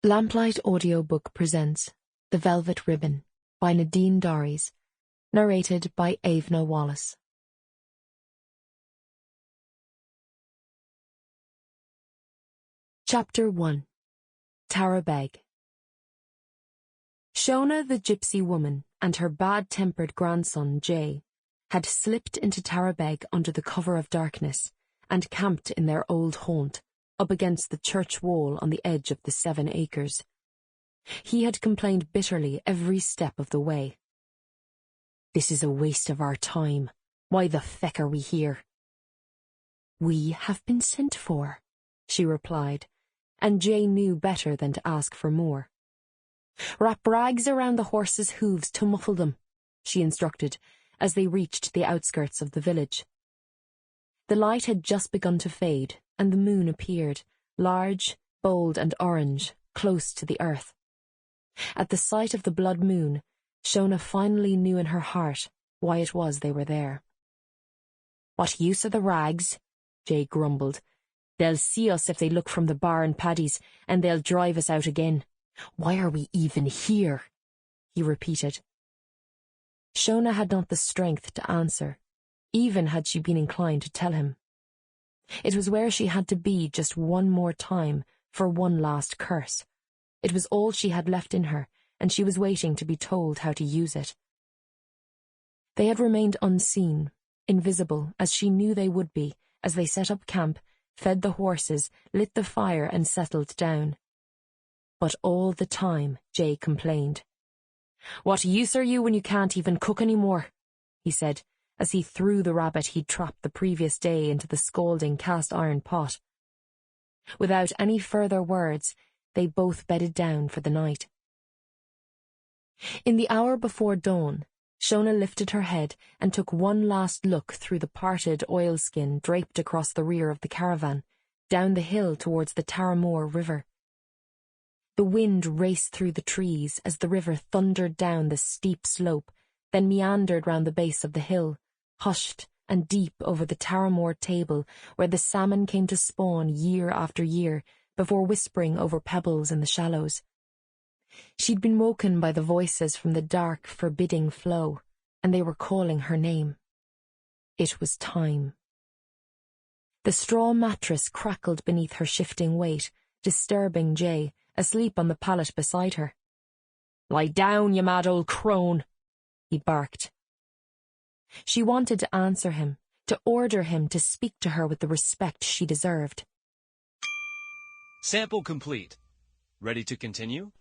Lamplight Audiobook presents The Velvet Ribbon by Nadine Dorries, narrated by Avena Wallace. Chapter 1. Tarabeg. Shona the gypsy woman and her bad-tempered grandson, Jay, had slipped into Tarabeg under the cover of darkness and camped in their old haunt, up against the church wall on the edge of the 7 acres. He had complained bitterly every step of the way. "This is a waste of our time. Why the feck are we here?" "We have been sent for," she replied, and Jay knew better than to ask for more. "Wrap rags around the horses' hooves to muffle them," she instructed, as they reached the outskirts of the village. The light had just begun to fade, and the moon appeared, large, bold and orange, close to the earth. At the sight of the blood moon, Shona finally knew in her heart why it was they were there. "What use are the rags?" Jay grumbled. "They'll see us if they look from the bar and paddies, and they'll drive us out again. Why are we even here?" he repeated. Shona had not the strength to answer, even had she been inclined to tell him. It was where she had to be just one more time for one last curse. It was all she had left in her, and she was waiting to be told how to use it. They had remained unseen, invisible, as she knew they would be, as they set up camp, fed the horses, lit the fire, and settled down. But all the time, Jay complained. "What use are you when you can't even cook any more?" he said, as he threw the rabbit he'd trapped the previous day into the scalding cast-iron pot. Without any further words, they both bedded down for the night. In the hour before dawn, Shona lifted her head and took one last look through the parted oilskin draped across the rear of the caravan, down the hill towards the Taramore River. The wind raced through the trees as the river thundered down the steep slope, then meandered round the base of the hill, hushed and deep over the Taramore table where the salmon came to spawn year after year before whispering over pebbles in the shallows. She'd been woken by the voices from the dark, forbidding flow, and they were calling her name. It was time. The straw mattress crackled beneath her shifting weight, disturbing Jay, asleep on the pallet beside her. "Lie down, you mad old crone," he barked. She wanted to answer him, to order him to speak to her with the respect she deserved. Sample complete. Ready to continue?